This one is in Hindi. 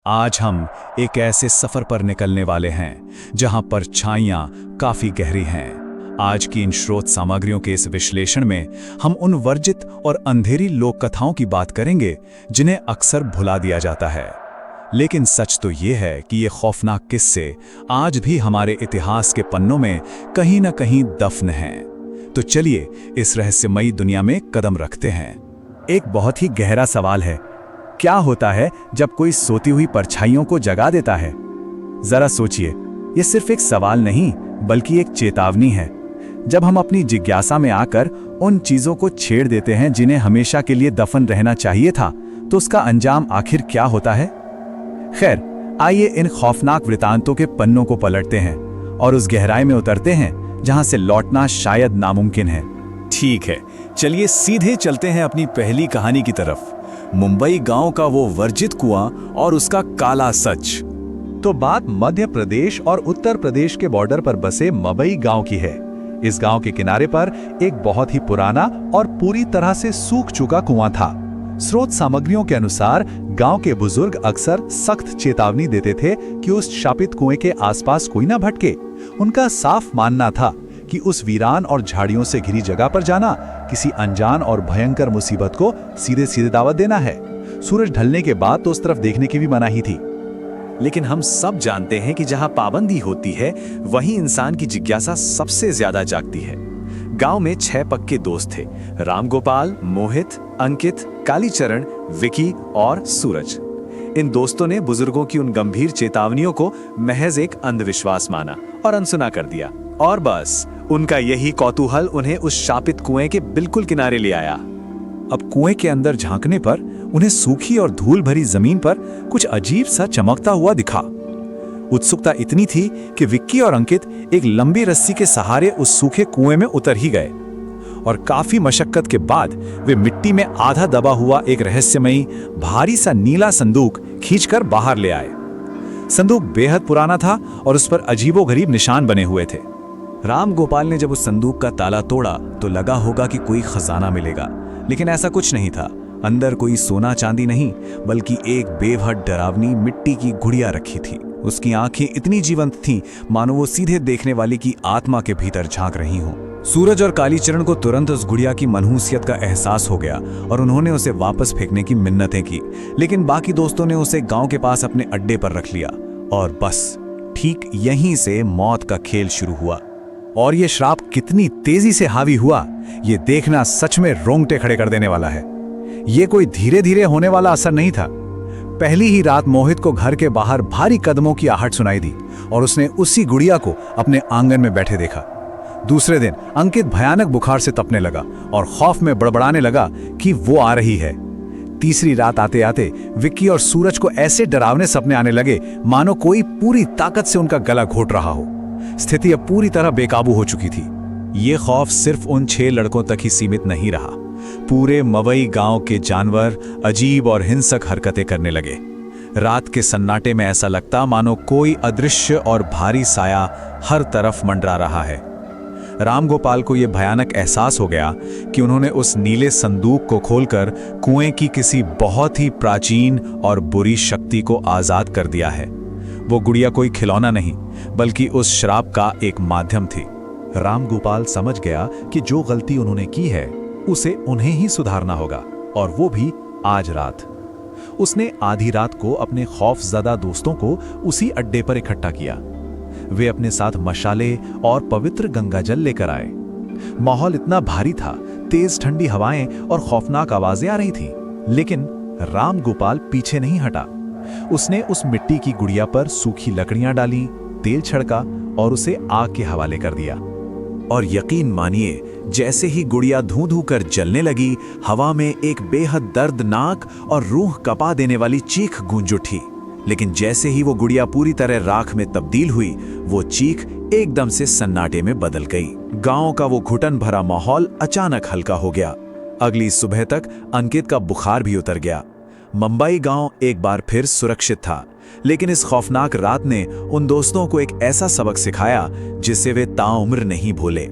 आज हम एक ऐसे सफर पर निकलने वाले हैं जहां परछाइयां काफी गहरी हैं। आज की इन स्रोत सामग्रियों के इस विश्लेषण में हम उन वर्जित और अंधेरी लोक कथाओं की बात करेंगे जिन्हें अक्सर भुला दिया जाता है। लेकिन सच तो ये है कि ये खौफनाक किस्से आज भी हमारे इतिहास के पन्नों में कहीं न कहीं दफन हैं। तो चलिए इस रहस्यमयी दुनिया में कदम रखते हैं। एक बहुत ही गहरा सवाल है, क्या होता है जब कोई सोती हुई परछाइयों को जगा देता है? जरा सोचिए, ये सिर्फ एक सवाल नहीं बल्कि एक चेतावनी है। जब हम अपनी जिज्ञासा में आकर उन चीजों को छेड़ देते हैं जिन्हें हमेशा के लिए दफन रहना चाहिए था, तो उसका अंजाम आखिर क्या होता है? खैर, आइए इन खौफनाक वृतांतों के पन्नों को पलटते हैं और उस गहराई में उतरते हैं जहां से लौटना शायद नामुमकिन है। ठीक है, चलिए सीधे चलते हैं अपनी पहली कहानी की तरफ। मुंबई गांव का वो वर्जित कुआं और उसका काला सच। तो बात मध्य प्रदेश और उत्तर प्रदेश के बॉर्डर पर बसे मबई गांव की है। इस गांव के किनारे पर एक बहुत ही पुराना और पूरी तरह से सूख चुका कुआं था। स्रोत सामग्रियों के अनुसार गांव के बुजुर्ग अक्सर सख्त चेतावनी देते थे कि उस शापित कुएं के आसपास कोई ना भटके। उनका साफ मानना था कि उस वीरान और झाड़ियों से घिरी जगह पर जाना किसी अनजान और भयंकर मुसीबत को सीधे सीधे दावत देना है। सूरज ढलने के बाद तो उस तरफ देखने की भी मनाही थी। लेकिन हम सब जानते हैं कि जहां पाबंदी होती है वहीं इंसान की जिज्ञासा सबसे ज्यादा जागती है। गांव में 6 पक्के दोस्त थे, रामगोपाल, मोहित, अंकित, कालीचरण, विकी और सूरज। इन दोस्तों ने बुजुर्गों की उन गंभीर चेतावनियों को महज एक अंधविश्वास माना और अनसुना कर दिया। और बस उनका यही कौतूहल उन्हें उस शापित कुएं के बिल्कुल किनारे ले आया। अब कुएं के अंदर झांकने पर उन्हें सूखी और धूल भरी जमीन पर कुछ अजीब सा चमकता हुआ दिखा। उत्सुकता इतनी थी कि विक्की और अंकित एक लंबी रस्सी के सहारे उस सूखे कुएं में उतर ही गए और काफी मशक्कत के बाद वे मिट्टी में आधा दबा हुआ एक रहस्यमयी भारी सा नीला संदूक खींचकर बाहर ले आए। संदूक बेहद पुराना था और उस पर अजीबोगरीब निशान बने हुए थे। राम गोपाल ने जब उस संदूक का ताला तोड़ा तो लगा होगा कि कोई खजाना मिलेगा, लेकिन ऐसा कुछ नहीं था। अंदर कोई सोना चांदी नहीं बल्कि एक बेवहद डरावनी मिट्टी की गुड़िया रखी थी। उसकी आंखें इतनी जीवंत थीं मानो वो सीधे देखने वाले की आत्मा के भीतर झांक रही हों। सूरज और कालीचरण को तुरंत उस गुड़िया की मनहूसियत का एहसास हो गया और उन्होंने उसे वापस फेंकने की मिन्नतें की, लेकिन बाकी दोस्तों ने उसे गांव के पास अपने अड्डे पर रख लिया। और बस ठीक यहीं से मौत का खेल शुरू हुआ। और ये श्राप कितनी तेजी से हावी हुआ, ये देखना सच में रोंगटे खड़े कर देने वाला है। ये कोई धीरे धीरे होने वाला असर नहीं था। पहली ही रात मोहित को घर के बाहर भारी कदमों की आहट सुनाई दी और उसने उसी गुड़िया को अपने आंगन में बैठे देखा। दूसरे दिन अंकित भयानक बुखार से तपने लगा और खौफ में बड़बड़ाने लगा कि वो आ रही है। तीसरी रात आते आते विक्की और सूरज को ऐसे डरावने सपने आने लगे मानो कोई पूरी ताकत से उनका गला घोट रहा हो। स्थिति अब पूरी तरह बेकाबू हो चुकी थी। ये खौफ सिर्फ उन 6 लड़कों तक ही सीमित नहीं रहा। पूरे मवई गांव के जानवर अजीब और हिंसक हरकतें करने लगे। रात के सन्नाटे में ऐसा लगता मानो कोई अदृश्य और भारी साया हर तरफ मंडरा रहा है। रामगोपाल को यह भयानक एहसास हो गया कि उन्होंने उस नीले संदूक को खोलकर कुएं की किसी बहुत ही प्राचीन और बुरी शक्ति को आजाद कर दिया है। वो गुड़िया कोई खिलौना नहीं बल्कि उस श्राप का एक माध्यम थी। रामगोपाल समझ गया कि जो गलती उन्होंने की है उसे उन्हें ही सुधारना होगा, और वो भी आज रात। उसने आधी रात को अपने खौफजदा दोस्तों को उसी अड्डे पर इकट्ठा किया। वे अपने साथ मशाले और पवित्र गंगाजल लेकर आए। माहौल इतना भारी था, तेज ठंडी हवाएं और खौफनाक आवाजें आ रही थी, लेकिन रामगोपाल पीछे नहीं हटा। उसने उस मिट्टी की गुड़िया पर सूखी लकड़ियां डाली, तेल छिड़का और उसे आग के हवाले कर दिया। और यकीन मानिए, जैसे ही गुड़िया धूं धूं कर जलने लगी, हवा में एक बेहद दर्दनाक और रूह कपा देने वाली चीख गूंज उठी। लेकिन जैसे ही वो गुड़िया पूरी तरह राख में तब्दील हुई, वो चीख एकदम से सन्नाटे में बदल गई। गांव का वो घुटन भरा माहौल अचानक हल्का हो गया। अगली सुबह तक अंकित का बुखार भी उतर गया। मुंबई गांव एक बार फिर सुरक्षित था, लेकिन इस खौफनाक रात ने उन दोस्तों को एक ऐसा सबक सिखाया जिसे वे ताउम्र नहीं भूले।